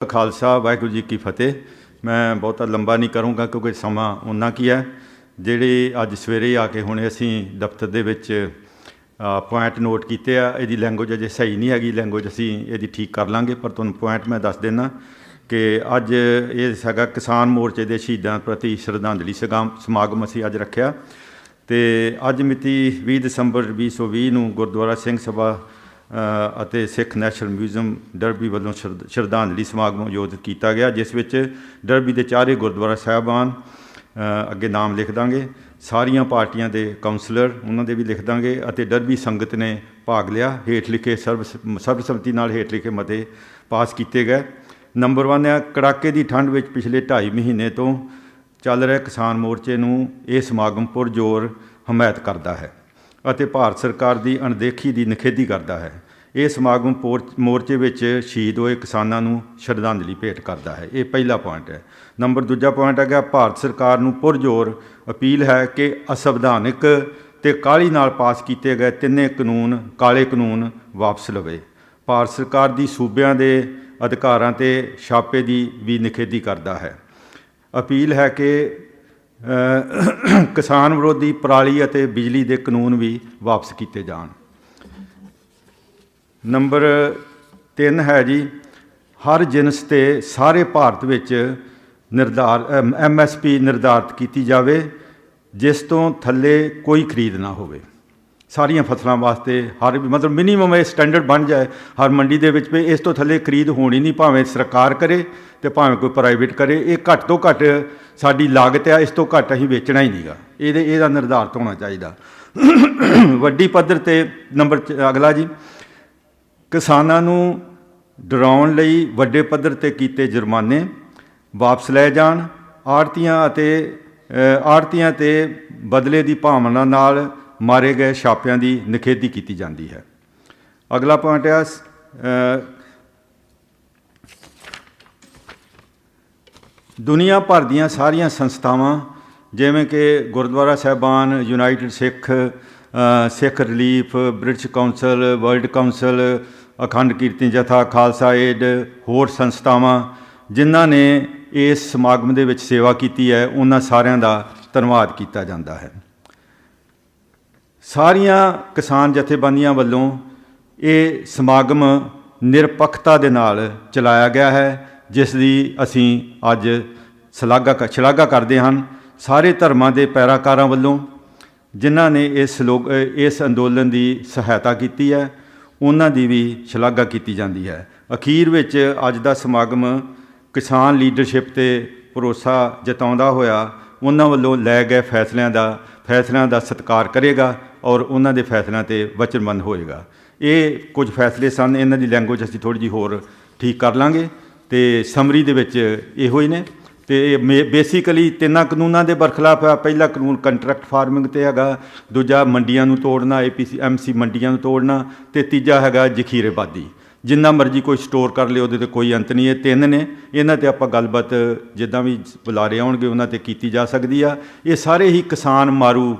खालसा वाहिगुरू जी की फतेह। मैं बहुता लंबा नहीं करूँगा क्योंकि समा उन्ना की है। ਜਿਹੜੇ ਅੱਜ ਸਵੇਰੇ ਆ ਕੇ ਹੁਣੇ ਅਸੀਂ ਦਫ਼ਤਰ ਦੇ ਵਿੱਚ ਪੁਆਇੰਟ ਨੋਟ ਕੀਤੇ ਆ। ਇਹਦੀ ਲੈਂਗੁਏਜ ਅਜੇ ਸਹੀ ਨਹੀਂ ਹੈਗੀ, ਲੈਂਗੁਏਜ ਅਸੀਂ ਇਹਦੀ ਠੀਕ ਕਰ ਲਾਂਗੇ, ਪਰ ਤੁਹਾਨੂੰ ਪੁਆਇੰਟ ਮੈਂ ਦੱਸ ਦਿੰਦਾ ਕਿ ਅੱਜ ਇਹ ਹੈਗਾ ਕਿਸਾਨ ਮੋਰਚੇ ਦੇ ਸ਼ਹੀਦਾਂ ਪ੍ਰਤੀ ਸ਼ਰਧਾਂਜਲੀ ਸਮਾਗਮ ਅਸੀਂ ਅੱਜ ਰੱਖਿਆ। ਅਤੇ ਅੱਜ ਮਿਤੀ 20 ਦਸੰਬਰ 2020 ਨੂੰ ਗੁਰਦੁਆਰਾ ਸਿੰਘ ਸਭਾ ਅਤੇ ਸਿੱਖ ਨੈਸ਼ਨਲ ਮਿਊਜ਼ੀਅਮ ਡਰਬੀ ਵੱਲੋਂ ਸ਼ਰਧਾਂਜਲੀ ਸਮਾਗਮ ਆਯੋਜਿਤ ਕੀਤਾ ਗਿਆ, ਜਿਸ ਵਿੱਚ ਡਰਬੀ ਦੇ ਚਾਰੇ ਗੁਰਦੁਆਰਾ ਸਾਹਿਬਾਨ ਅੱਗੇ ਨਾਮ ਲਿਖ ਦਾਂਗੇ। ਸਾਰੀਆਂ ਪਾਰਟੀਆਂ ਦੇ ਕਾਉਂਸਲਰ ਉਹਨਾਂ ਦੇ ਵੀ ਲਿਖ ਦਾਂਗੇ ਅਤੇ ਡਰਬੀ ਸੰਗਤ ਨੇ ਭਾਗ ਲਿਆ। ਹੇਠ ਲਿਖੇ ਸਰਬਸੰਮਤੀ ਨਾਲ ਹੇਠ ਲਿਖੇ ਮਤੇ ਪਾਸ ਕੀਤੇ ਗਏ। ਨੰਬਰ 1 ਹੈ, ਕੜਾਕੇ ਦੀ ਠੰਡ ਵਿੱਚ ਪਿਛਲੇ 2.5 ਮਹੀਨੇ ਤੋਂ ਚੱਲ ਰਹੇ ਕਿਸਾਨ ਮੋਰਚੇ ਨੂੰ ਇਹ ਸਮਾਗਮ ਪੁਰਜ਼ੋਰ ਹਮਾਇਤ ਕਰਦਾ ਹੈ ਅਤੇ ਭਾਰਤ ਸਰਕਾਰ ਦੀ ਅਣਦੇਖੀ ਦੀ ਨਿਖੇਧੀ ਕਰਦਾ ਹੈ। ਇਹ ਸਮਾਗਮ ਮੋਰਚੇ ਵਿੱਚ ਸ਼ਹੀਦ ਹੋਏ ਕਿਸਾਨਾਂ ਨੂੰ ਸ਼ਰਧਾਂਜਲੀ ਭੇਟ ਕਰਦਾ ਹੈ। ਇਹ ਪਹਿਲਾ ਪੁਆਇੰਟ ਹੈ। ਦੂਜਾ ਪੁਆਇੰਟ ਹੈਗਾ, ਭਾਰਤ ਸਰਕਾਰ ਨੂੰ ਪੁਰਜ਼ੋਰ ਅਪੀਲ ਹੈ ਕਿ ਅਸੰਵਿਧਾਨਕ ਅਤੇ ਕਾਹਲੀ ਨਾਲ ਪਾਸ ਕੀਤੇ ਗਏ ਤਿੰਨੇ ਕਾਲੇ ਕਾਨੂੰਨ ਵਾਪਸ ਲਵੇ। ਭਾਰਤ ਸਰਕਾਰ ਦੀ ਸੂਬਿਆਂ ਦੇ ਅਧਿਕਾਰਾਂ 'ਤੇ ਛਾਪੇ ਦੀ ਵੀ ਨਿਖੇਧੀ ਕਰਦਾ ਹੈ। ਅਪੀਲ ਹੈ ਕਿ ਕਿਸਾਨ ਵਿਰੋਧੀ ਪਰਾਲੀ ਅਤੇ ਬਿਜਲੀ ਦੇ ਕਾਨੂੰਨ ਵੀ ਵਾਪਸ ਕੀਤੇ ਜਾਣ। ਨੰਬਰ 3 ਹੈ ਜੀ, ਹਰ ਜਿਨਸ 'ਤੇ ਸਾਰੇ ਭਾਰਤ ਵਿੱਚ MSP ਨਿਰਧਾਰਿਤ ਕੀਤੀ ਜਾਵੇ, ਜਿਸ ਤੋਂ ਥੱਲੇ ਕੋਈ ਖਰੀਦ ਨਾ ਹੋਵੇ। ਸਾਰੀਆਂ ਫਸਲਾਂ ਵਾਸਤੇ ਮਤਲਬ ਮਿਨੀਮਮ ਇਹ ਸਟੈਂਡਰਡ ਬਣ ਜਾਏ ਹਰ ਮੰਡੀ ਦੇ ਵਿੱਚ ਵੀ ਇਸ ਤੋਂ ਥੱਲੇ ਖਰੀਦ ਹੋਣੀ ਨਹੀਂ, ਭਾਵੇਂ ਸਰਕਾਰ ਕਰੇ ਅਤੇ ਭਾਵੇਂ ਕੋਈ ਪ੍ਰਾਈਵੇਟ ਕਰੇ। ਇਹ ਘੱਟ ਤੋਂ ਘੱਟ ਸਾਡੀ ਲਾਗਤ ਆ, ਇਸ ਤੋਂ ਘੱਟ ਅਸੀਂ ਵੇਚਣਾ ਹੀ ਨਹੀਂਗਾ। ਇਹਦਾ ਨਿਰਧਾਰਿਤ ਹੋਣਾ ਚਾਹੀਦਾ। ਵੱਡੀ ਪੱਧਰ 'ਤੇ ਅਗਲਾ ਜੀ, ਕਿਸਾਨਾਂ ਨੂੰ ਡਰਾਉਣ ਲਈ ਵੱਡੇ ਪੱਧਰ 'ਤੇ ਕੀਤੇ ਜੁਰਮਾਨੇ ਵਾਪਸ ਲਏ ਜਾਣ। ਆੜ੍ਹਤੀਆਂ 'ਤੇ ਬਦਲੇ ਦੀ ਭਾਵਨਾ ਨਾਲ ਮਾਰੇ ਗਏ ਛਾਪਿਆਂ ਦੀ ਨਿਖੇਧੀ ਕੀਤੀ ਜਾਂਦੀ ਹੈ। ਅਗਲਾ ਪੁਆਇੰਟ ਹੈ, ਦੁਨੀਆ ਭਰ ਦੀਆਂ ਸਾਰੀਆਂ ਸੰਸਥਾਵਾਂ ਜਿਵੇਂ ਕਿ ਗੁਰਦੁਆਰਾ ਸਾਹਿਬਾਨ, United Sikh Relief, British Council, World Council, Akhand Kirtan ਜਥਾ, ਖਾਲਸਾ ਏਡ, ਹੋਰ ਸੰਸਥਾਵਾਂ ਜਿਨ੍ਹਾਂ ਨੇ ਇਸ ਸਮਾਗਮ ਦੇ ਵਿੱਚ ਸੇਵਾ ਕੀਤੀ ਹੈ, ਉਹਨਾਂ ਸਾਰਿਆਂ ਦਾ ਧੰਨਵਾਦ ਕੀਤਾ ਜਾਂਦਾ ਹੈ। ਸਾਰੀਆਂ ਕਿਸਾਨ ਜਥੇਬੰਦੀਆਂ ਵੱਲੋਂ ਇਹ ਸਮਾਗਮ ਨਿਰਪੱਖਤਾ ਦੇ ਨਾਲ ਚਲਾਇਆ ਗਿਆ ਹੈ, ਜਿਸ ਦੀ ਅਸੀਂ ਅੱਜ ਸ਼ਲਾਘਾ ਕਰਦੇ ਹਨ। ਸਾਰੇ ਧਰਮਾਂ ਦੇ ਪੈਰਾਕਾਰਾਂ ਵੱਲੋਂ ਜਿਨ੍ਹਾਂ ਨੇ ਇਸ ਅੰਦੋਲਨ ਦੀ ਸਹਾਇਤਾ ਕੀਤੀ ਹੈ, ਉਹਨਾਂ ਦੀ ਵੀ ਸ਼ਲਾਘਾ ਕੀਤੀ ਜਾਂਦੀ ਹੈ। ਅਖੀਰ ਵਿੱਚ ਅੱਜ ਦਾ ਸਮਾਗਮ ਕਿਸਾਨ ਲੀਡਰਸ਼ਿਪ 'ਤੇ ਭਰੋਸਾ ਜਤਾਉਂਦਾ ਹੋਇਆ ਉਹਨਾਂ ਵੱਲੋਂ ਲਏ ਗਏ ਫੈਸਲਿਆਂ ਦਾ ਸਤਿਕਾਰ ਕਰੇਗਾ ਔਰ ਉਹਨਾਂ ਦੇ ਫੈਸਲਿਆਂ 'ਤੇ ਵਚਨਬੱਧ ਹੋਏਗਾ। ਇਹ ਕੁਝ ਫੈਸਲੇ ਸਨ, ਇਹਨਾਂ ਦੀ ਲੈਂਗੁਏਜ ਅਸੀਂ ਥੋੜ੍ਹੀ ਜਿਹੀ ਹੋਰ ਠੀਕ ਕਰ ਲਾਂਗੇ ਅਤੇ ਸਮਰੀ ਦੇ ਵਿੱਚ ਇਹੋ ਹੀ ਨੇ। ਅਤੇ ਬੇਸਿਕਲੀ 3 ਕਾਨੂੰਨਾਂ ਦੇ ਬਰਖਲਾਫ ਹੈ। ਪਹਿਲਾ ਕਾਨੂੰਨ ਕੰਟਰੈਕਟ ਫਾਰਮਿੰਗ 'ਤੇ ਹੈਗਾ, ਦੂਜਾ ਮੰਡੀਆਂ ਨੂੰ ਤੋੜਨਾ, APMC ਮੰਡੀਆਂ ਨੂੰ ਤੋੜਨਾ, ਅਤੇ ਤੀਜਾ ਹੈਗਾ ਜ਼ਖੀਰੇਬਾਜ਼ੀ। ਜਿੰਨਾ ਮਰਜ਼ੀ ਕੋਈ ਸਟੋਰ ਕਰ ਲਿਓ, ਉਹਦੇ 'ਤੇ ਕੋਈ ਅੰਤ ਨਹੀਂ। ਇਹ 3 ਨੇ, ਇਹਨਾਂ 'ਤੇ ਆਪਾਂ ਗੱਲਬਾਤ ਜਿੱਦਾਂ ਵੀ ਬੁਲਾਰੇ ਆਉਣਗੇ ਉਹਨਾਂ 'ਤੇ ਕੀਤੀ ਜਾ ਸਕਦੀ ਆ। ਇਹ ਸਾਰੇ ਹੀ ਕਿਸਾਨ ਮਾਰੂ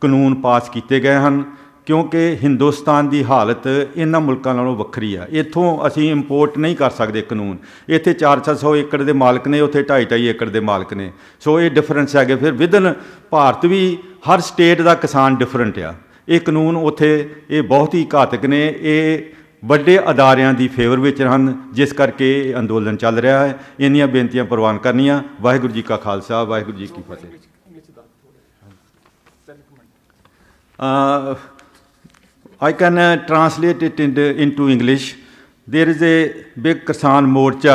ਕਾਨੂੰਨ ਪਾਸ ਕੀਤੇ ਗਏ ਹਨ, ਕਿਉਂਕਿ ਹਿੰਦੁਸਤਾਨ ਦੀ ਹਾਲਤ ਇਹਨਾਂ ਮੁਲਕਾਂ ਨਾਲੋਂ ਵੱਖਰੀ ਆ। ਇੱਥੋਂ ਅਸੀਂ ਇੰਪੋਰਟ ਨਹੀਂ ਕਰ ਸਕਦੇ ਕਾਨੂੰਨ। ਇੱਥੇ 400 ਏਕੜ ਦੇ ਮਾਲਕ ਨੇ, ਉੱਥੇ 2.5 ਏਕੜ ਦੇ ਮਾਲਕ ਨੇ। ਸੋ ਇਹ ਡਿਫਰੈਂਸ ਹੈਗੇ। ਫਿਰ ਵਿਦਨ ਭਾਰਤ ਵੀ ਹਰ ਸਟੇਟ ਦਾ ਕਿਸਾਨ ਡਿਫਰੈਂਟ ਆ। ਇਹ ਕਾਨੂੰਨ ਉੱਥੇ ਇਹ ਬਹੁਤ ਹੀ ਘਾਤਕ ਨੇ। ਇਹ ਵੱਡੇ ਅਦਾਰਿਆਂ ਦੀ ਫੇਵਰ ਵਿੱਚ ਹਨ, ਜਿਸ ਕਰਕੇ ਇਹ ਅੰਦੋਲਨ ਚੱਲ ਰਿਹਾ ਹੈ। ਇੰਨੀਆਂ ਬੇਨਤੀਆਂ ਪ੍ਰਵਾਨ ਕਰਨੀਆਂ। ਵਾਹਿਗੁਰੂ ਜੀ ਕਾ ਖਾਲਸਾ, ਵਾਹਿਗੁਰੂ ਜੀ ਕੀ ਫਤਿਹ। I can translate it into English. There is a big Kisan Morcha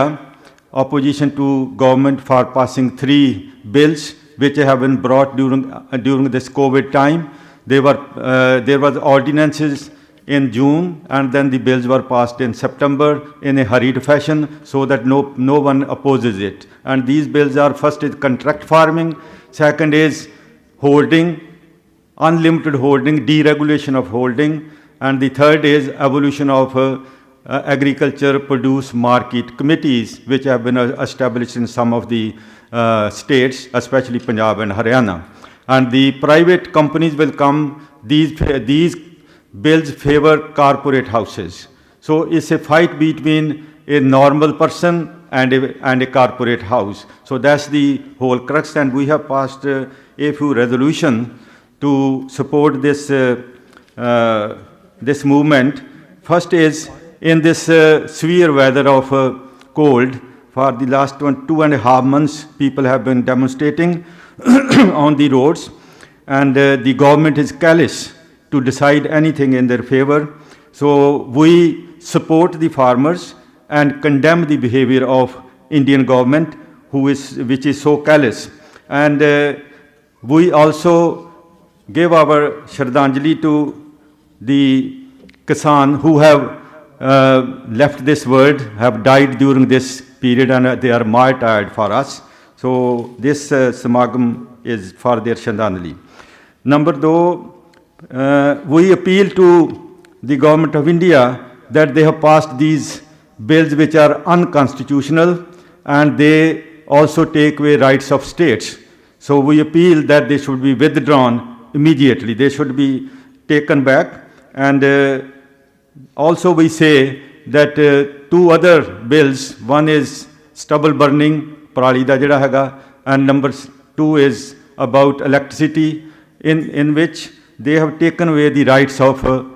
opposition to government for passing 3 bills which have been brought during this COVID time. There was ordinances in June, and then the bills were passed in September in a hurried fashion so that no one opposes it. And these bills are, first is contract farming, second is holding, unlimited holding, deregulation of holding, and the third is evolution of agriculture produce market committees, which have been established in some of the states, especially Punjab and Haryana. And the private companies will come. These bills favor corporate houses. So it's a fight between a normal person and a corporate house. So that's the whole crux, and we have passed a few resolutions to support this, this movement. First is, in this severe weather of cold, for the last 2.5 months, people have been demonstrating on the roads, and the government is callous to decide anything in their favor. So we support the farmers and condemn the behavior of Indian government, which is so callous. And we also give our Shraddhanjali to the Kisan who have left this world, have died during this period, and they are martyred for us. So this Samagam is for their Shraddhanjali. Number 2, we appeal to the Government of India that they have passed these bills which are unconstitutional, and they also take away rights of states. So we appeal that they should be withdrawn immediately. They should be taken back. And also we say that 2 other bills, one is stubble burning, parali da jehड़ा हैगा, and number 2 is about electricity, in which they have taken away the rights of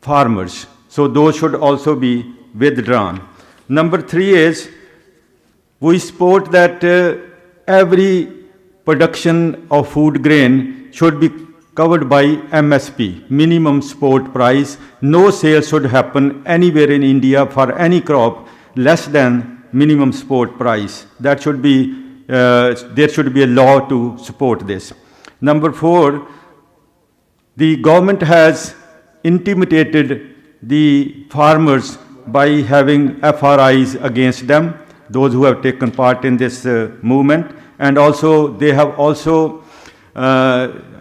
farmers. So those should also be withdrawn. Number 3 is, we support that every production of food grain should be covered by MSP, minimum support price. No sale should happen anywhere in India for any crop less than minimum support price. That should be, there should be a law to support this. Number 4, the government has intimidated the farmers by having FRIs against them, those who have taken part in this movement. And also they have also,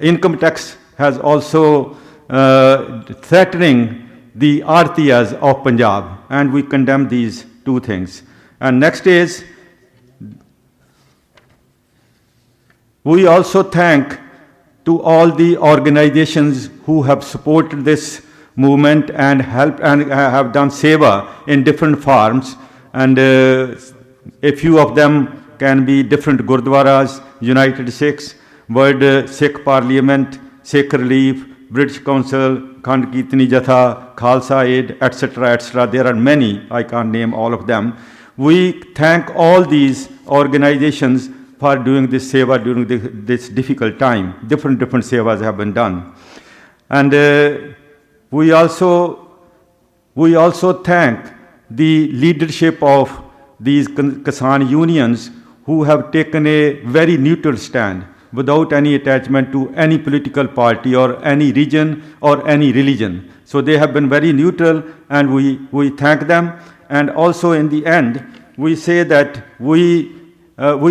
income tax has also threatening the Artiyas of Punjab, and we condemn these 2 things. And next is, we also thank to all the organizations who have supported this movement and helped and have done seva in different forms, and a few of them can be different Gurdwaras, United Sikhs, World Sikh Parliament, Sikh Relief, British Council, Khand Kirtani Jatha, Khalsa Aid, etc., etc. There are many, I can't name all of them. We thank all these organizations for doing this seva during this difficult time. Different sevas have been done. And we also thank the leadership of these Kisan unions who have taken a very neutral stand without any attachment to any political party or any region or any religion. So they have been very neutral, and we thank them. And also in the end, we say that we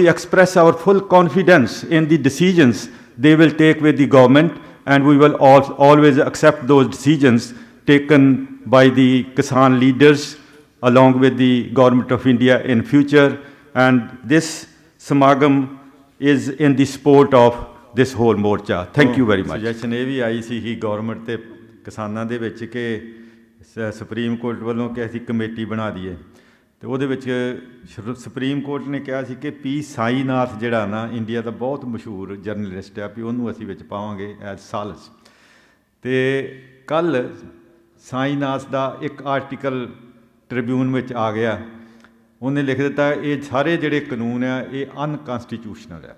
express our full confidence in the decisions they will take with the government, and we will always accept those decisions taken by the Kisan leaders along with the Government of India in future. And this Samagam is in the support of this whole morcha. Thank you very much. Suggestion ਇਹ ਵੀ ਆਈ ਸੀ ਕਿ government ਤੇ ਕਿਸਾਨਾਂ ਦੇ ਵਿੱਚ ਕਿ supreme court ਵੱਲੋਂ ਕਿ ਅਸੀਂ ਕਮੇਟੀ ਬਣਾ ਦਈਏ, ਤੇ ਉਹਦੇ ਵਿੱਚ ਸੁਪਰੀਮ ਕੋਰਟ ਨੇ ਕਿਹਾ ਸੀ ਕਿ ਪੀ ਸਾਈਨਾਥ ਜਿਹੜਾ ਨਾ ਇੰਡੀਆ ਦਾ ਬਹੁਤ ਮਸ਼ਹੂਰ ਜਰਨਲਿਸਟ ਆ, ਵੀ ਉਹਨੂੰ ਅਸੀਂ ਵਿੱਚ ਪਾਵਾਂਗੇ ਐਜ਼ ਸਾਲਸ। ਤੇ ਕੱਲ੍ਹ ਸਾਈਨਾਥ ਦਾ ਇੱਕ ਆਰਟੀਕਲ ਟ੍ਰਿਬਿਊਨ ਵਿੱਚ ਆ ਗਿਆ, ਉਹਨੇ ਲਿਖ ਦਿੱਤਾ ਇਹ ਸਾਰੇ ਜਿਹੜੇ ਕਾਨੂੰਨ ਆ ਇਹ ਅਨਕਨਸਟੀਟਿਊਸ਼ਨਲ ਆ।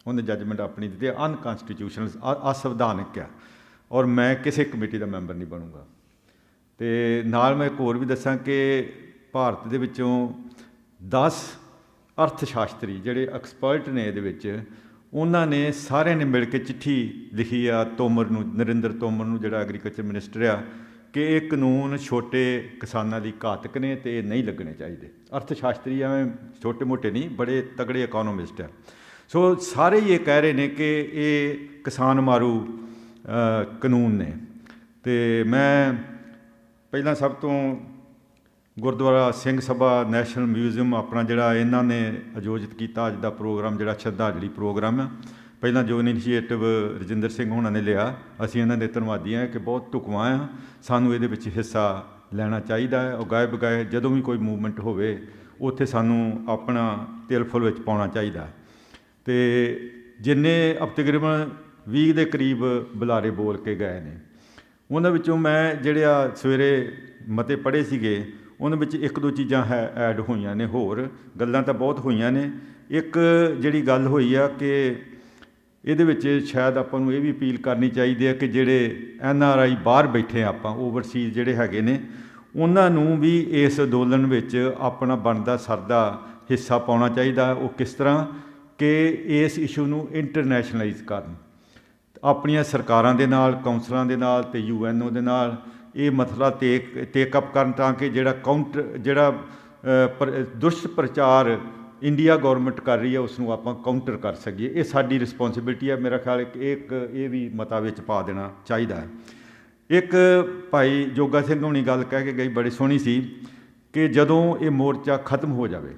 ਉਹਨੇ ਜੱਜਮੈਂਟ ਆਪਣੀ ਦਿੱਤੀ ਅਨਕਨਸਟੀਟਿਊਸ਼ਨਲ, ਅਸੰਵਿਧਾਨਕ ਆ, ਔਰ ਮੈਂ ਕਿਸੇ ਕਮੇਟੀ ਦਾ ਮੈਂਬਰ ਨਹੀਂ ਬਣੂੰਗਾ। ਅਤੇ ਨਾਲ ਮੈਂ ਇੱਕ ਹੋਰ ਵੀ ਦੱਸਾਂ ਕਿ ਭਾਰਤ ਦੇ ਵਿੱਚੋਂ 10 ਅਰਥ ਸ਼ਾਸਤਰੀ ਜਿਹੜੇ ਐਕਸਪਰਟ ਨੇ ਇਹਦੇ ਵਿੱਚ, ਉਹਨਾਂ ਨੇ ਸਾਰਿਆਂ ਨੇ ਮਿਲ ਕੇ ਚਿੱਠੀ ਲਿਖੀ ਆ ਤੋਮਰ ਨੂੰ, ਨਰਿੰਦਰ ਤੋਮਰ ਨੂੰ, ਜਿਹੜਾ ਐਗਰੀਕਲਚਰ ਮਿਨਿਸਟਰ ਆ, ਕਿ ਇਹ ਕਾਨੂੰਨ ਛੋਟੇ ਕਿਸਾਨਾਂ ਲਈ ਘਾਤਕ ਨੇ ਅਤੇ ਇਹ ਨਹੀਂ ਲੱਗਣੇ ਚਾਹੀਦੇ। ਅਰਥ ਸ਼ਾਸਤਰੀ ਐਵੇਂ ਛੋਟੇ ਮੋਟੇ ਨਹੀਂ, ਬੜੇ ਤਗੜੇ ਇਕੋਨੋਮਿਸਟ ਆ। ਸੋ ਸਾਰੇ ਹੀ ਇਹ ਕਹਿ ਰਹੇ ਨੇ ਕਿ ਇਹ ਕਿਸਾਨ ਮਾਰੂ ਕਾਨੂੰਨ ਨੇ। ਅਤੇ ਮੈਂ ਪਹਿਲਾਂ ਸਭ ਤੋਂ ਗੁਰਦੁਆਰਾ ਸਿੰਘ ਸਭਾ ਨੈਸ਼ਨਲ ਮਿਊਜ਼ੀਅਮ ਆਪਣਾ ਜਿਹੜਾ ਇਹਨਾਂ ਨੇ ਆਯੋਜਿਤ ਕੀਤਾ ਅੱਜ ਦਾ ਪ੍ਰੋਗਰਾਮ, ਜਿਹੜਾ ਸ਼ਰਧਾਂਜਲੀ ਪ੍ਰੋਗਰਾਮ ਆ, ਪਹਿਲਾਂ ਜੋ ਇਨੀਸ਼ੀਏਟਿਵ ਰਜਿੰਦਰ ਸਿੰਘ ਹੋਣਾ ਨੇ ਲਿਆ, ਅਸੀਂ ਇਹਨਾਂ ਦੇ ਧੰਨਵਾਦੀ ਹਾਂ ਕਿ ਬਹੁਤ ਢੁਕਵਾਂ ਆ, ਸਾਨੂੰ ਇਹਦੇ ਵਿੱਚ ਹਿੱਸਾ ਲੈਣਾ ਚਾਹੀਦਾ ਹੈ। ਉਹ ਗਾਏ ਬਗਾਏ ਜਦੋਂ ਵੀ ਕੋਈ ਮੂਵਮੈਂਟ ਹੋਵੇ ਉੱਥੇ ਸਾਨੂੰ ਆਪਣਾ ਤਿਲ ਫੁੱਲ ਵਿੱਚ ਪਾਉਣਾ ਚਾਹੀਦਾ। ਅਤੇ ਜਿੰਨੇ ਤਕਰੀਬਨ 20 ਦੇ ਕਰੀਬ ਬੁਲਾਰੇ ਬੋਲ ਕੇ ਗਏ ਨੇ, ਉਹਨਾਂ ਵਿੱਚੋਂ ਮੈਂ ਜਿਹੜੇ ਆ ਸਵੇਰੇ ਮਤੇ ਪੜ੍ਹੇ ਸੀਗੇ, ਉਹਨਾਂ ਵਿੱਚ ਇੱਕ ਦੋ ਚੀਜ਼ਾਂ ਐਡ ਹੋਈਆਂ ਨੇ, ਹੋਰ ਗੱਲਾਂ ਤਾਂ ਬਹੁਤ ਹੋਈਆਂ ਨੇ। ਇੱਕ ਜਿਹੜੀ ਗੱਲ ਹੋਈ ਆ ਕਿ ਇਹਦੇ ਵਿੱਚ ਸ਼ਾਇਦ ਆਪਾਂ ਨੂੰ ਇਹ ਵੀ ਅਪੀਲ ਕਰਨੀ ਚਾਹੀਦੀ ਹੈ ਕਿ ਜਿਹੜੇ NRI ਬਾਹਰ ਬੈਠੇ ਆਪਾਂ ਓਵਰਸੀਜ਼ ਜਿਹੜੇ ਹੈਗੇ ਨੇ, ਉਹਨਾਂ ਨੂੰ ਵੀ ਇਸ ਅੰਦੋਲਨ ਵਿੱਚ ਆਪਣਾ ਬਣਦਾ ਸਰਦਾ ਹਿੱਸਾ ਪਾਉਣਾ ਚਾਹੀਦਾ। ਉਹ ਕਿਸ ਤਰ੍ਹਾਂ ਕਿ ਇਸ ਇਸ਼ੂ ਨੂੰ ਇੰਟਰਨੈਸ਼ਨਲਾਈਜ਼ ਕਰਨ, ਆਪਣੀਆਂ ਸਰਕਾਰਾਂ ਦੇ ਨਾਲ, ਕੌਂਸਲਾਂ ਦੇ ਨਾਲ ਅਤੇ UNO ਦੇ ਨਾਲ ਇਹ ਮਸਲਾ ਟੇਕਅਪ ਕਰਨ, ਤਾਂ ਕਿ ਜਿਹੜਾ ਦੁਸ਼ਟ ਪ੍ਰਚਾਰ ਇੰਡੀਆ ਗੌਰਮੈਂਟ ਕਰ ਰਹੀ ਹੈ ਉਸ ਨੂੰ ਆਪਾਂ ਕਾਊਂਟਰ ਕਰ ਸਕੀਏ। ਇਹ ਸਾਡੀ ਰਿਸਪੋਂਸੀਬਿਲਿਟੀ ਹੈ। ਮੇਰਾ ਖਿਆਲ ਇਹ ਵੀ ਮਤਾ ਵਿੱਚ ਪਾ ਦੇਣਾ ਚਾਹੀਦਾ ਹੈ। ਇੱਕ ਭਾਈ ਜੋਗਾ ਸਿੰਘ ਹੋਣੀ ਗੱਲ ਕਹਿ ਕੇ ਗਈ, ਬੜੀ ਸੋਹਣੀ ਸੀ, ਕਿ ਜਦੋਂ ਇਹ ਮੋਰਚਾ ਖਤਮ ਹੋ ਜਾਵੇ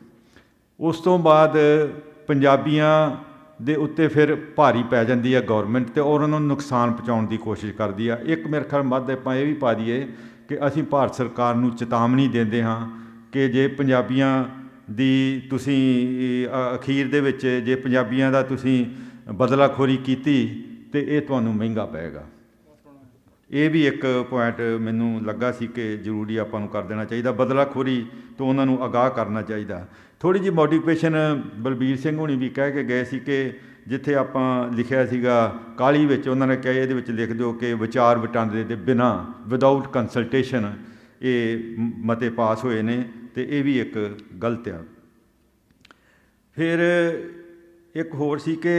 ਉਸ ਤੋਂ ਬਾਅਦ ਪੰਜਾਬੀਆਂ ਦੇ ਉੱਤੇ ਫਿਰ ਭਾਰੀ ਪੈ ਜਾਂਦੀ ਹੈ ਗੌਰਮੈਂਟ, ਅਤੇ ਔਰ ਉਹਨਾਂ ਨੂੰ ਨੁਕਸਾਨ ਪਹੁੰਚਾਉਣ ਦੀ ਕੋਸ਼ਿਸ਼ ਕਰਦੀ ਆ। ਇੱਕ ਮੇਰੇ ਖਿਆਲ ਮੱਧ ਆਪਾਂ ਇਹ ਵੀ ਪਾ ਦਈਏ ਕਿ ਅਸੀਂ ਭਾਰਤ ਸਰਕਾਰ ਨੂੰ ਚੇਤਾਵਨੀ ਦਿੰਦੇ ਹਾਂ ਕਿ ਜੇ ਪੰਜਾਬੀਆਂ ਦੀ ਤੁਸੀਂ ਅਖੀਰ ਦੇ ਵਿੱਚ ਜੇ ਪੰਜਾਬੀਆਂ ਦਾ ਤੁਸੀਂ ਬਦਲਾਖੋਰੀ ਕੀਤੀ ਤਾਂ ਇਹ ਤੁਹਾਨੂੰ ਮਹਿੰਗਾ ਪਏਗਾ। ਇਹ ਵੀ ਇੱਕ ਪੁਆਇੰਟ ਮੈਨੂੰ ਲੱਗਾ ਸੀ ਕਿ ਜ਼ਰੂਰੀ ਆਪਾਂ ਨੂੰ ਕਰ ਦੇਣਾ ਚਾਹੀਦਾ। ਬਦਲਾਖੋਰੀ ਤੋਂ ਉਹਨਾਂ ਨੂੰ ਅਗਾਹ ਕਰਨਾ ਚਾਹੀਦਾ। ਥੋੜ੍ਹੀ ਜਿਹੀ ਮੋਡੀਫਿਕੇਸ਼ਨ ਬਲਬੀਰ ਸਿੰਘ ਹੋਣੀ ਵੀ ਕਹਿ ਕੇ ਗਏ ਸੀ ਕਿ ਜਿੱਥੇ ਆਪਾਂ ਲਿਖਿਆ ਸੀਗਾ ਕਾਹਲੀ ਵਿੱਚ, ਉਹਨਾਂ ਨੇ ਕਿਹਾ ਇਹਦੇ ਵਿੱਚ ਲਿਖ ਦਿਓ ਕਿ ਵਿਚਾਰ ਵਟਾਂਦਰੇ ਦੇ ਬਿਨਾਂ, ਵਿਦਆਊਟ ਕੰਸਲਟੇਸ਼ਨ ਇਹ ਮਤੇ ਪਾਸ ਹੋਏ ਨੇ, ਅਤੇ ਇਹ ਵੀ ਇੱਕ ਗਲਤ ਆ। ਫਿਰ ਇੱਕ ਹੋਰ ਸੀ ਕਿ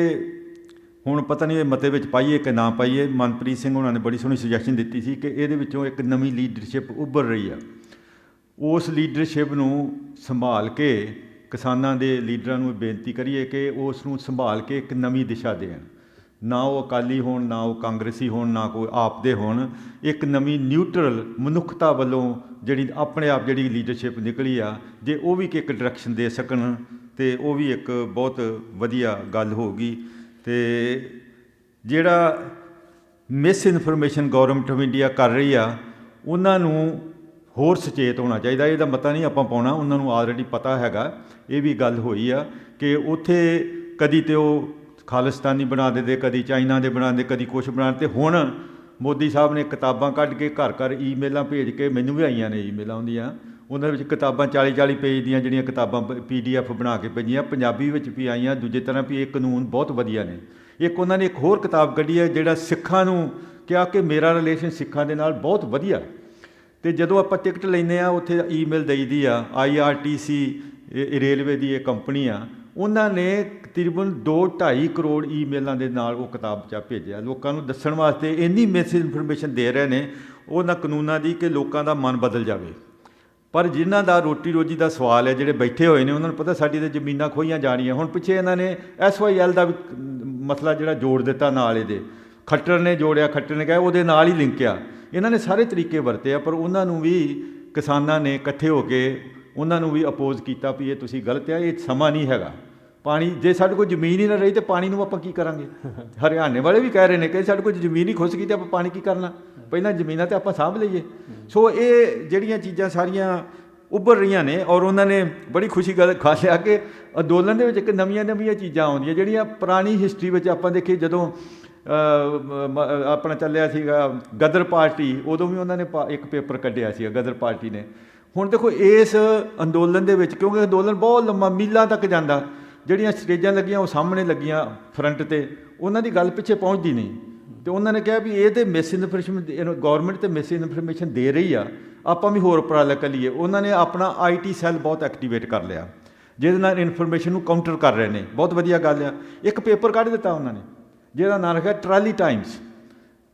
ਹੁਣ ਪਤਾ ਨਹੀਂ ਇਹ ਮਤੇ ਵਿੱਚ ਪਾਈਏ ਕਿ ਨਾ ਪਾਈਏ। ਮਨਪ੍ਰੀਤ ਸਿੰਘ ਉਹਨਾਂ ਨੇ ਬੜੀ ਸੋਹਣੀ ਸੁਜੈਸ਼ਨ ਦਿੱਤੀ ਸੀ ਕਿ ਇਹਦੇ ਵਿੱਚੋਂ ਇੱਕ ਨਵੀਂ ਲੀਡਰਸ਼ਿਪ ਉੱਭਰ ਰਹੀ ਆ, ਉਸ ਲੀਡਰਸ਼ਿਪ ਨੂੰ ਸੰਭਾਲ ਕੇ ਕਿਸਾਨਾਂ ਦੇ ਲੀਡਰਾਂ ਨੂੰ ਬੇਨਤੀ ਕਰੀਏ ਕਿ ਉਸ ਨੂੰ ਸੰਭਾਲ ਕੇ ਇੱਕ ਨਵੀਂ ਦਿਸ਼ਾ ਦੇਣ। ਨਾ ਉਹ ਅਕਾਲੀ ਹੋਣ, ਨਾ ਉਹ ਕਾਂਗਰਸੀ ਹੋਣ, ਨਾ ਕੋਈ ਆਪ ਦੇ ਹੋਣ। ਇੱਕ ਨਵੀਂ ਨਿਊਟਰਲ ਮਨੁੱਖਤਾ ਵੱਲੋਂ ਜਿਹੜੀ ਆਪਣੇ ਆਪ ਜਿਹੜੀ ਲੀਡਰਸ਼ਿਪ ਨਿਕਲੀ ਆ, ਜੇ ਉਹ ਵੀ ਇੱਕ ਡਾਇਰੈਕਸ਼ਨ ਦੇ ਸਕਣ ਤਾਂ ਉਹ ਵੀ ਇੱਕ ਬਹੁਤ ਵਧੀਆ ਗੱਲ ਹੋਊਗੀ। ਅਤੇ ਜਿਹੜਾ miss information government of India ਕਰ ਰਹੀ ਆ, ਉਹਨਾਂ ਨੂੰ ਹੋਰ ਸੁਚੇਤ ਹੋਣਾ ਚਾਹੀਦਾ। ਇਹਦਾ ਮਤਾ ਨਹੀਂ ਆਪਾਂ ਪਾਉਣਾ, ਉਹਨਾਂ ਨੂੰ ਆਲਰੇਡੀ ਪਤਾ ਹੈਗਾ। ਇਹ ਵੀ ਗੱਲ ਹੋਈ ਆ ਕਿ ਉੱਥੇ ਕਦੀ ਤਾਂ ਉਹ ਖਾਲਿਸਤਾਨੀ ਬਣਾ ਦਿੰਦੇ, ਕਦੀ ਚਾਈਨਾ ਦੇ ਬਣਾ ਦਿੰਦੇ, ਕਦੀ ਕੁਛ ਬਣਾ ਦਿੰਦੇ। ਹੁਣ ਮੋਦੀ ਸਾਹਿਬ ਨੇ ਕਿਤਾਬਾਂ ਕੱਢ ਕੇ ਘਰ ਘਰ ਈਮੇਲਾਂ ਭੇਜ ਕੇ, ਮੈਨੂੰ ਵੀ ਆਈਆਂ ਨੇ ਈਮੇਲਾਂ ਉਹਦੀਆਂ, ਉਹਨਾਂ ਵਿੱਚ ਕਿਤਾਬਾਂ 40-40 ਪੇਜ ਦੀਆਂ ਜਿਹੜੀਆਂ ਕਿਤਾਬਾਂ PDF ਬਣਾ ਕੇ ਭੇਜੀਆਂ, ਪੰਜਾਬੀ ਵਿੱਚ ਵੀ ਆਈਆਂ। ਦੂਜੇ ਤਰ੍ਹਾਂ ਵੀ ਇਹ ਕਾਨੂੰਨ ਬਹੁਤ ਵਧੀਆ ਨੇ। ਇੱਕ ਉਹਨਾਂ ਨੇ ਇੱਕ ਹੋਰ ਕਿਤਾਬ ਕੱਢੀ ਹੈ ਜਿਹੜਾ ਸਿੱਖਾਂ ਨੂੰ ਕਿਹਾ ਕਿ ਮੇਰਾ ਰਿਲੇਸ਼ਨ ਸਿੱਖਾਂ ਦੇ ਨਾਲ ਬਹੁਤ ਵਧੀਆ, ਅਤੇ ਜਦੋਂ ਆਪਾਂ ਟਿਕਟ ਲੈਂਦੇ ਹਾਂ ਉੱਥੇ ਈਮੇਲ ਦੇਈਦੀ ਆ। IRTC ਰੇਲਵੇ ਦੀ ਇਹ ਕੰਪਨੀ ਆ, ਉਹਨਾਂ ਨੇ ਤਕਰੀਬਨ 2-2.5 ਕਰੋੜ ਈਮੇਲਾਂ ਦੇ ਨਾਲ ਉਹ ਕਿਤਾਬ 'ਚ ਭੇਜਿਆ ਲੋਕਾਂ ਨੂੰ ਦੱਸਣ ਵਾਸਤੇ। ਇੰਨੀ ਮਿਸ ਇਨਫੋਰਮੇਸ਼ਨ ਦੇ ਰਹੇ ਨੇ ਉਹਨਾਂ ਕਾਨੂੰਨਾਂ ਦੀ ਕਿ ਲੋਕਾਂ ਦਾ ਮਨ ਬਦਲ ਜਾਵੇ। ਪਰ ਜਿਨ੍ਹਾਂ ਦਾ ਰੋਟੀ ਰੋਜੀ ਦਾ ਸਵਾਲ ਹੈ, ਜਿਹੜੇ ਬੈਠੇ ਹੋਏ ਨੇ, ਉਹਨਾਂ ਨੂੰ ਪਤਾ ਸਾਡੀ ਤਾਂ ਜ਼ਮੀਨਾਂ ਖੋਹੀਆਂ ਜਾਣੀਆਂ। ਹੁਣ ਪਿੱਛੇ ਇਹਨਾਂ ਨੇ SYL ਦਾ ਵੀ ਮਸਲਾ ਜਿਹੜਾ ਜੋੜ ਦਿੱਤਾ ਨਾਲ, ਇਹਦੇ ਖੱਟਰ ਨੇ ਜੋੜਿਆ, ਖੱਟਰ ਨੇ ਕਿਹਾ ਉਹਦੇ ਨਾਲ ਹੀ ਲਿੰਕ ਆ। ਇਹਨਾਂ ਨੇ ਸਾਰੇ ਤਰੀਕੇ ਵਰਤੇ ਆ, ਪਰ ਉਹਨਾਂ ਨੂੰ ਵੀ ਕਿਸਾਨਾਂ ਨੇ ਇਕੱਠੇ ਹੋ ਕੇ ਉਹਨਾਂ ਨੂੰ ਵੀ ਅਪੋਜ਼ ਕੀਤਾ ਵੀ ਇਹ ਤੁਸੀਂ ਗਲਤ ਆ, ਇਹ ਸਮਾਂ ਨਹੀਂ ਹੈਗਾ। ਪਾਣੀ ਜੇ ਸਾਡੇ ਕੋਲ ਜ਼ਮੀਨ ਹੀ ਨਾ ਰਹੀ ਤਾਂ ਪਾਣੀ ਨੂੰ ਆਪਾਂ ਕੀ ਕਰਾਂਗੇ? ਹਰਿਆਣੇ ਵਾਲੇ ਵੀ ਕਹਿ ਰਹੇ ਨੇ ਕਿ ਸਾਡੇ ਕੋਲ ਜ਼ਮੀਨ ਹੀ ਖੁੱਸ ਗਈ ਤਾਂ ਆਪਾਂ ਪਾਣੀ ਕੀ ਕਰਨਾ, ਪਹਿਲਾਂ ਜ਼ਮੀਨਾਂ ਤਾਂ ਆਪਾਂ ਸਾਂਭ ਲਈਏ। ਸੋ ਇਹ ਜਿਹੜੀਆਂ ਚੀਜ਼ਾਂ ਸਾਰੀਆਂ ਉੱਭਰ ਰਹੀਆਂ ਨੇ, ਔਰ ਉਹਨਾਂ ਨੇ ਬੜੀ ਖੁਸ਼ੀ ਗੱਲ ਖਾ ਲਿਆ ਕਿ ਅੰਦੋਲਨ ਦੇ ਵਿੱਚ ਇੱਕ ਨਵੀਆਂ ਚੀਜ਼ਾਂ ਆਉਂਦੀਆਂ ਜਿਹੜੀਆਂ ਪੁਰਾਣੀ ਹਿਸਟਰੀ ਵਿੱਚ ਆਪਾਂ ਦੇਖੀਏ। ਜਦੋਂ ਆਪਣਾ ਚੱਲਿਆ ਸੀਗਾ ਗਦਰ ਪਾਰਟੀ, ਉਦੋਂ ਵੀ ਉਹਨਾਂ ਨੇ ਇੱਕ ਪੇਪਰ ਕੱਢਿਆ ਸੀਗਾ ਗਦਰ ਪਾਰਟੀ ਨੇ। ਹੁਣ ਦੇਖੋ ਇਸ ਅੰਦੋਲਨ ਦੇ ਵਿੱਚ, ਕਿਉਂਕਿ ਅੰਦੋਲਨ ਬਹੁਤ ਲੰਮਾ ਮੀਲਾਂ ਤੱਕ ਜਾਂਦਾ, ਜਿਹੜੀਆਂ ਸਟੇਜਾਂ ਲੱਗੀਆਂ ਉਹ ਸਾਹਮਣੇ ਲੱਗੀਆਂ ਫਰੰਟ 'ਤੇ, ਉਹਨਾਂ ਦੀ ਗੱਲ ਪਿੱਛੇ ਪਹੁੰਚਦੀ ਨਹੀਂ। ਅਤੇ ਉਹਨਾਂ ਨੇ ਕਿਹਾ ਵੀ ਇਹ ਤਾਂ ਮਿਸ ਇਨਫੋਰਮੇਸ਼ਨ ਗੌਰਮੈਂਟ ਤਾਂ ਮਿਸ ਇਨਫੋਰਮੇਸ਼ਨ ਦੇ ਰਹੀ ਆ, ਆਪਾਂ ਵੀ ਹੋਰ ਉਪਰਾਲਾ ਕਰੀਏ। ਉਹਨਾਂ ਨੇ ਆਪਣਾ IT ਸੈੱਲ ਬਹੁਤ ਐਕਟੀਵੇਟ ਕਰ ਲਿਆ, ਜਿਹਦੇ ਨਾਲ ਇਨਫੋਰਮੇਸ਼ਨ ਨੂੰ ਕਾਊਂਟਰ ਕਰ ਰਹੇ ਨੇ। ਬਹੁਤ ਵਧੀਆ ਗੱਲ ਆ। ਇੱਕ ਪੇਪਰ ਕੱਢ ਦਿੱਤਾ ਉਹਨਾਂ ਨੇ ਜਿਹਦਾ ਨਾਂ ਰੱਖਿਆ ਟਰਾਲੀ ਟਾਈਮਸ,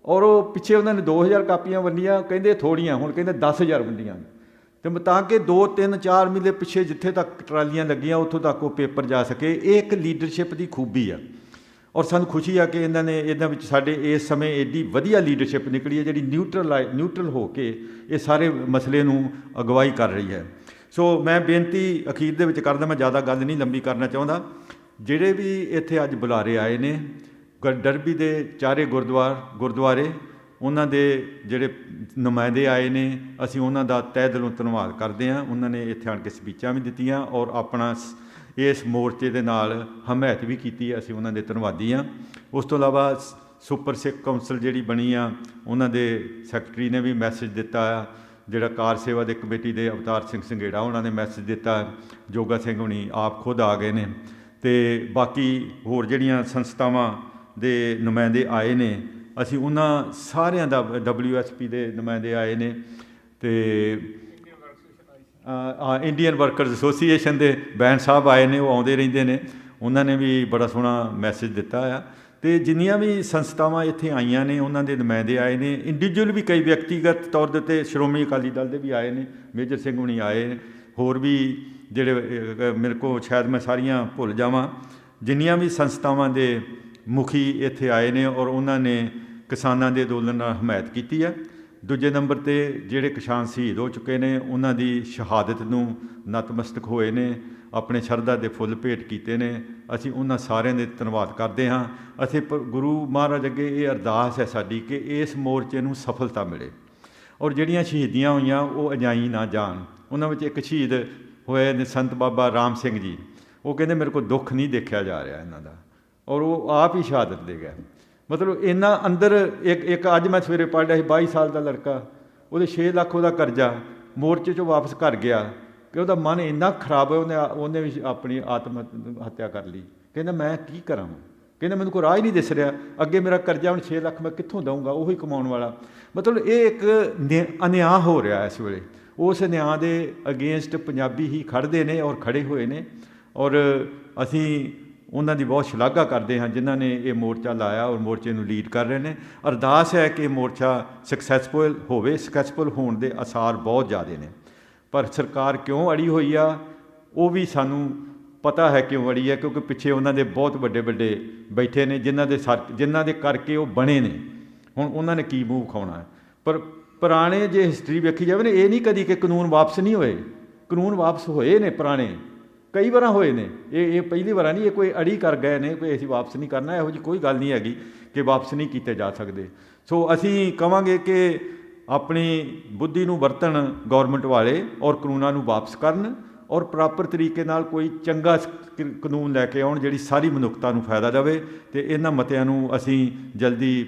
ਔਰ ਉਹ ਪਿੱਛੇ ਉਹਨਾਂ ਨੇ 2000 ਕਾਪੀਆਂ ਵੰਡੀਆਂ, ਕਹਿੰਦੇ ਥੋੜ੍ਹੀਆਂ, ਹੁਣ ਕਹਿੰਦੇ 10,000 ਵੰਡੀਆਂ। ਅਤੇ ਤਾਂ ਕਿ 2-3-4 ਮਹੀਨੇ ਪਿੱਛੇ ਜਿੱਥੇ ਤੱਕ ਟਰਾਲੀਆਂ ਲੱਗੀਆਂ ਉੱਥੋਂ ਤੱਕ ਉਹ ਪੇਪਰ ਜਾ ਸਕੇ। ਇਹ ਇੱਕ ਲੀਡਰਸ਼ਿਪ ਦੀ ਖੂਬੀ ਆ, ਔਰ ਸਾਨੂੰ ਖੁਸ਼ੀ ਆ ਕਿ ਇਹਨਾਂ ਵਿੱਚ ਸਾਡੇ ਇਸ ਸਮੇਂ ਐਡੀ ਵਧੀਆ ਲੀਡਰਸ਼ਿਪ ਨਿਕਲੀ ਹੈ ਜਿਹੜੀ ਨਿਊਟਰਲ ਹੋ ਕੇ ਇਹ ਸਾਰੇ ਮਸਲੇ ਨੂੰ ਅਗਵਾਈ ਕਰ ਰਹੀ ਹੈ। ਸੋ ਮੈਂ ਬੇਨਤੀ ਅਖੀਰ ਦੇ ਵਿੱਚ ਕਰਦਾ, ਮੈਂ ਜ਼ਿਆਦਾ ਗੱਲ ਨਹੀਂ ਲੰਬੀ ਕਰਨਾ ਚਾਹੁੰਦਾ। ਜਿਹੜੇ ਵੀ ਇੱਥੇ ਅੱਜ ਬੁਲਾਰੇ ਆਏ ਨੇ, ਡਰਬੀ ਦੇ ਚਾਰੇ ਗੁਰਦੁਆਰੇ ਉਹਨਾਂ ਦੇ ਜਿਹੜੇ ਨੁਮਾਇੰਦੇ ਆਏ ਨੇ, ਅਸੀਂ ਉਹਨਾਂ ਦਾ ਤਹਿ ਦਿਲੋਂ ਧੰਨਵਾਦ ਕਰਦੇ ਹਾਂ। ਉਹਨਾਂ ਨੇ ਇੱਥੇ ਆਣ ਕੇ ਸਪੀਚਾਂ ਵੀ ਦਿੱਤੀਆਂ ਔਰ ਆਪਣਾ ਇਸ ਮੋਰਚੇ ਦੇ ਨਾਲ ਹਮਾਇਤ ਵੀ ਕੀਤੀ। ਅਸੀਂ ਉਹਨਾਂ ਦੇ ਧੰਨਵਾਦੀ ਹਾਂ। ਉਸ ਤੋਂ ਇਲਾਵਾ ਸੁਪਰ ਸਿੱਖ ਕੌਂਸਲ ਜਿਹੜੀ ਬਣੀ ਆ, ਉਹਨਾਂ ਦੇ ਸੈਕਟਰੀ ਨੇ ਵੀ ਮੈਸੇਜ ਦਿੱਤਾ ਆ। ਜਿਹੜਾ ਕਾਰ ਸੇਵਾ ਦੇ ਕਮੇਟੀ ਦੇ ਅਵਤਾਰ ਸਿੰਘ ਸੰਘੇੜਾ ਉਹਨਾਂ ਨੇ ਮੈਸੇਜ ਦਿੱਤਾ। ਜੋਗਾ ਸਿੰਘ ਹੁਣੀ ਆਪ ਖੁਦ ਆ ਗਏ ਨੇ, ਅਤੇ ਬਾਕੀ ਹੋਰ ਜਿਹੜੀਆਂ ਸੰਸਥਾਵਾਂ ਦੇ ਨੁਮਾਇੰਦੇ ਆਏ ਨੇ, ਅਸੀਂ ਉਹਨਾਂ ਸਾਰਿਆਂ ਦਾ WSP ਦੇ ਨੁਮਾਇੰਦੇ ਆਏ ਨੇ, ਅਤੇ ਇੰਡੀਅਨ ਵਰਕਰਸ ਐਸੋਸੀਏਸ਼ਨ ਦੇ ਬੈਂਸ ਸਾਹਿਬ ਆਏ ਨੇ, ਉਹ ਆਉਂਦੇ ਰਹਿੰਦੇ ਨੇ। ਉਹਨਾਂ ਨੇ ਵੀ ਬੜਾ ਸੋਹਣਾ ਮੈਸੇਜ ਦਿੱਤਾ ਆ। ਅਤੇ ਜਿੰਨੀਆਂ ਵੀ ਸੰਸਥਾਵਾਂ ਇੱਥੇ ਆਈਆਂ ਨੇ, ਉਹਨਾਂ ਦੇ ਨੁਮਾਇੰਦੇ ਆਏ ਨੇ। ਇੰਡੀਵਿਜੂਅਲ ਵੀ ਕਈ ਵਿਅਕਤੀਗਤ ਤੌਰ ਦੇ ਉੱਤੇ ਸ਼੍ਰੋਮਣੀ ਅਕਾਲੀ ਦਲ ਦੇ ਵੀ ਆਏ ਨੇ, ਮੇਜਰ ਸਿੰਘ ਹੁਣੀ ਆਏ ਨੇ, ਹੋਰ ਵੀ ਜਿਹੜੇ ਮੇਰੇ ਕੋਲ ਸ਼ਾਇਦ ਮੈਂ ਸਾਰੀਆਂ ਭੁੱਲ ਜਾਵਾਂ। ਜਿੰਨੀਆਂ ਵੀ ਸੰਸਥਾਵਾਂ ਦੇ ਮੁਖੀ ਇੱਥੇ ਆਏ ਨੇ ਔਰ ਉਹਨਾਂ ਨੇ ਕਿਸਾਨਾਂ ਦੇ ਅੰਦੋਲਨ ਨਾਲ ਹਮਾਇਤ ਕੀਤੀ ਹੈ। ਦੂਜੇ ਨੰਬਰ 'ਤੇ ਜਿਹੜੇ ਕਿਸਾਨ ਸ਼ਹੀਦ ਹੋ ਚੁੱਕੇ ਨੇ, ਉਹਨਾਂ ਦੀ ਸ਼ਹਾਦਤ ਨੂੰ ਨਤਮਸਤਕ ਹੋਏ ਨੇ, ਆਪਣੇ ਸ਼ਰਧਾ ਦੇ ਫੁੱਲ ਭੇਟ ਕੀਤੇ ਨੇ। ਅਸੀਂ ਉਹਨਾਂ ਸਾਰਿਆਂ ਦੇ ਧੰਨਵਾਦ ਕਰਦੇ ਹਾਂ। ਅਸੀਂ ਗੁਰੂ ਮਹਾਰਾਜ ਅੱਗੇ ਇਹ ਅਰਦਾਸ ਹੈ ਸਾਡੀ ਕਿ ਇਸ ਮੋਰਚੇ ਨੂੰ ਸਫਲਤਾ ਮਿਲੇ ਔਰ ਜਿਹੜੀਆਂ ਸ਼ਹੀਦੀਆਂ ਹੋਈਆਂ ਉਹ ਅਜਾਈ ਨਾ ਜਾਣ। ਉਹਨਾਂ ਵਿੱਚ ਇੱਕ ਸ਼ਹੀਦ ਹੋਏ ਨੇ ਸੰਤ ਬਾਬਾ ਰਾਮ ਸਿੰਘ ਜੀ। ਉਹ ਕਹਿੰਦੇ ਮੇਰੇ ਕੋਲ ਦੁੱਖ ਨਹੀਂ ਦੇਖਿਆ ਜਾ ਰਿਹਾ ਇਹਨਾਂ ਦਾ, ਔਰ ਉਹ ਆਪ ਹੀ ਸ਼ਹਾਦਤ ਦੇ ਗਏ। ਮਤਲਬ ਇੰਨਾ ਅੰਦਰ ਇੱਕ ਅੱਜ ਮੈਂ ਸਵੇਰੇ ਪੜ੍ਹ ਰਿਹਾ ਸੀ, 22 ਸਾਲ ਦਾ ਲੜਕਾ, ਉਹਦੇ 6 ਲੱਖ ਉਹਦਾ ਕਰਜ਼ਾ, ਮੋਰਚੇ 'ਚੋਂ ਵਾਪਸ ਘਰ ਗਿਆ ਕਿ ਉਹਦਾ ਮਨ ਇੰਨਾ ਖਰਾਬ ਹੋਇਆ, ਉਹਨੇ ਵੀ ਆਪਣੀ ਆਤਮ ਹੱਤਿਆ ਕਰ ਲਈ। ਕਹਿੰਦਾ ਮੈਂ ਕੀ ਕਰਾਂ, ਕਹਿੰਦਾ ਮੈਨੂੰ ਕੋਈ ਰਾਹ ਹੀ ਨਹੀਂ ਦਿਸ ਰਿਹਾ, ਅੱਗੇ ਮੇਰਾ ਕਰਜ਼ਾ ਹੁਣ 6 ਲੱਖ ਮੈਂ ਕਿੱਥੋਂ ਦਊਂਗਾ, ਉਹੀ ਕਮਾਉਣ ਵਾਲਾ। ਮਤਲਬ ਇਹ ਇੱਕ ਅਨਿਆਂ ਹੋ ਰਿਹਾ ਇਸ ਵੇਲੇ। ਉਸ ਨਿਆਂ ਦੇ ਅਗੇਂਸਟ ਪੰਜਾਬੀ ਹੀ ਖੜ੍ਹਦੇ ਨੇ ਔਰ ਖੜ੍ਹੇ ਹੋਏ ਨੇ, ਔਰ ਅਸੀਂ ਉਹਨਾਂ ਦੀ ਬਹੁਤ ਸ਼ਲਾਘਾ ਕਰਦੇ ਹਾਂ ਜਿਨ੍ਹਾਂ ਨੇ ਇਹ ਮੋਰਚਾ ਲਾਇਆ ਔਰ ਮੋਰਚੇ ਨੂੰ ਲੀਡ ਕਰ ਰਹੇ ਨੇ। ਅਰਦਾਸ ਹੈ ਕਿ ਮੋਰਚਾ ਸਕਸੈਸਫੁਲ ਹੋਵੇ। ਸਕਸੈਸਫੁਲ ਹੋਣ ਦੇ ਆਸਾਰ ਬਹੁਤ ਜ਼ਿਆਦਾ ਨੇ, ਪਰ ਸਰਕਾਰ ਕਿਉਂ ਅੜੀ ਹੋਈ ਆ ਉਹ ਵੀ ਸਾਨੂੰ ਪਤਾ ਹੈ ਕਿਉਂ ਅੜੀ ਹੈ, ਕਿਉਂਕਿ ਪਿੱਛੇ ਉਹਨਾਂ ਦੇ ਬਹੁਤ ਵੱਡੇ ਵੱਡੇ ਬੈਠੇ ਨੇ ਜਿਨ੍ਹਾਂ ਦੇ ਕਰਕੇ ਉਹ ਬਣੇ ਨੇ। ਹੁਣ ਉਹਨਾਂ ਨੇ ਕੀ ਮੂੰਹ ਖਾਉਣਾ ਹੈ। ਪਰ ਪੁਰਾਣੇ ਜੇ ਹਿਸਟਰੀ ਵੇਖੀ ਜਾਵੇ ਨਾ, ਇਹ ਨਹੀਂ ਕਦੀ ਕਿ ਕਾਨੂੰਨ ਵਾਪਸ ਨਹੀਂ ਹੋਏ। ਕਾਨੂੰਨ ਵਾਪਸ ਹੋਏ ਨੇ, ਪੁਰਾਣੇ ਕਈ ਵਾਰਾਂ ਹੋਏ ਨੇ। ਇਹ ਪਹਿਲੀ ਵਾਰ ਨਹੀਂ, ਇਹ ਕੋਈ ਅੜੀ ਕਰ ਗਏ ਨੇ ਕੋਈ ਅਸੀਂ ਵਾਪਸ ਨਹੀਂ ਕਰਨਾ। ਇਹੋ ਜਿਹੀ ਕੋਈ ਗੱਲ ਨਹੀਂ ਹੈਗੀ ਕਿ ਵਾਪਸ ਨਹੀਂ ਕੀਤੇ ਜਾ ਸਕਦੇ। ਸੋ ਅਸੀਂ ਕਹਾਂਗੇ ਕਿ ਆਪਣੀ ਬੁੱਧੀ ਨੂੰ ਵਰਤਣ ਗੌਰਮੈਂਟ ਵਾਲੇ ਔਰ ਕਾਨੂੰਨਾਂ ਨੂੰ ਵਾਪਸ ਕਰਨ ਔਰ ਪ੍ਰੋਪਰ ਤਰੀਕੇ ਨਾਲ ਕੋਈ ਚੰਗਾ ਕਾਨੂੰਨ ਲੈ ਕੇ ਆਉਣ ਜਿਹੜੀ ਸਾਰੀ ਮਨੁੱਖਤਾ ਨੂੰ ਫਾਇਦਾ ਦੇਵੇ। ਅਤੇ ਇਹਨਾਂ ਮਤਿਆਂ ਨੂੰ ਅਸੀਂ ਜਲਦੀ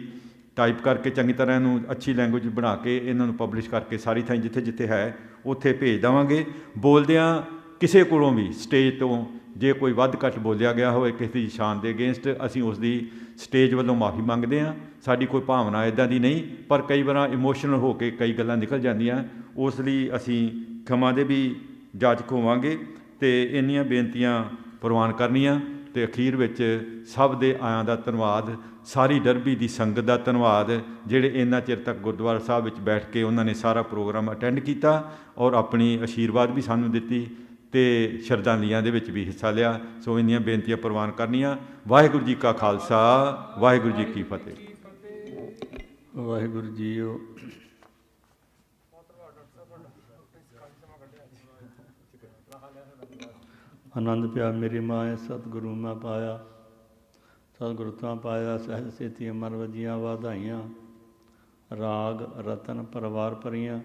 ਟਾਈਪ ਕਰਕੇ ਚੰਗੀ ਤਰ੍ਹਾਂ ਇਹਨੂੰ ਅੱਛੀ ਲੈਂਗੁਏਜ ਬਣਾ ਕੇ ਇਹਨਾਂ ਨੂੰ ਪਬਲਿਸ਼ ਕਰਕੇ ਸਾਰੀ ਥਾਂ ਜਿੱਥੇ ਜਿੱਥੇ ਹੈ ਉੱਥੇ ਭੇਜ ਦੇਵਾਂਗੇ। ਬੋਲਦਿਆਂ ਕਿਸੇ ਕੋਲੋਂ ਵੀ ਸਟੇਜ ਤੋਂ ਜੇ ਕੋਈ ਵੱਧ ਘੱਟ ਬੋਲਿਆ ਗਿਆ ਹੋਵੇ ਕਿਸੇ ਦੀ ਸ਼ਾਨ ਦੇ ਅਗੇਂਸਟ, ਅਸੀਂ ਉਸ ਦੀ ਸਟੇਜ ਵੱਲੋਂ ਮਾਫੀ ਮੰਗਦੇ ਹਾਂ। ਸਾਡੀ ਕੋਈ ਭਾਵਨਾ ਇੱਦਾਂ ਦੀ ਨਹੀਂ, ਪਰ ਕਈ ਵਾਰ ਇਮੋਸ਼ਨਲ ਹੋ ਕੇ ਕਈ ਗੱਲਾਂ ਨਿਕਲ ਜਾਂਦੀਆਂ, ਉਸ ਲਈ ਅਸੀਂ ਖਿਮਾ ਦੇ ਵੀ ਜਾਚਕ ਹੋਵਾਂਗੇ। ਅਤੇ ਇੰਨੀਆਂ ਬੇਨਤੀਆਂ ਪ੍ਰਵਾਨ ਕਰਨੀਆਂ। ਅਤੇ ਅਖੀਰ ਵਿੱਚ ਸਭ ਦੇ ਆਇਆਂ ਦਾ ਧੰਨਵਾਦ, ਸਾਰੀ ਡਰਬੀ ਦੀ ਸੰਗਤ ਦਾ ਧੰਨਵਾਦ ਜਿਹੜੇ ਇੰਨਾ ਚਿਰ ਤੱਕ ਗੁਰਦੁਆਰਾ ਸਾਹਿਬ ਵਿੱਚ ਬੈਠ ਕੇ ਉਹਨਾਂ ਨੇ ਸਾਰਾ ਪ੍ਰੋਗਰਾਮ ਅਟੈਂਡ ਕੀਤਾ ਔਰ ਆਪਣੀ ਆਸ਼ੀਰਵਾਦ ਵੀ ਸਾਨੂੰ ਦਿੱਤੀ ਅਤੇ ਸ਼ਰਧਾਂਜਲੀਆਂ ਦੇ ਵਿੱਚ ਵੀ ਹਿੱਸਾ ਲਿਆ। ਸੋ ਇੰਨੀਆਂ ਬੇਨਤੀਆਂ ਪ੍ਰਵਾਨ ਕਰਨੀਆਂ। ਵਾਹਿਗੁਰੂ ਜੀ ਕਾ ਖਾਲਸਾ, ਵਾਹਿਗੁਰੂ ਜੀ ਕੀ ਫਤਿਹ। ਵਾਹਿਗੁਰੂ ਜੀਓ। ਆਨੰਦ ਪਿਆ ਮੇਰੀ ਮਾਏ, ਸਤਿਗੁਰੂ ਮੈਂ ਪਾਇਆ, ਸਤਿਗੁਰੂ ਤਾਂ ਪਾਇਆ, ਸਹਿਜ ਸੇਤੀ ਅਮਰ ਵਜੀਆਂ ਵਾਧਾਈਆਂ, ਰਾਗ ਰਤਨ ਪਰਵਾਰ ਭਰੀਆਂ।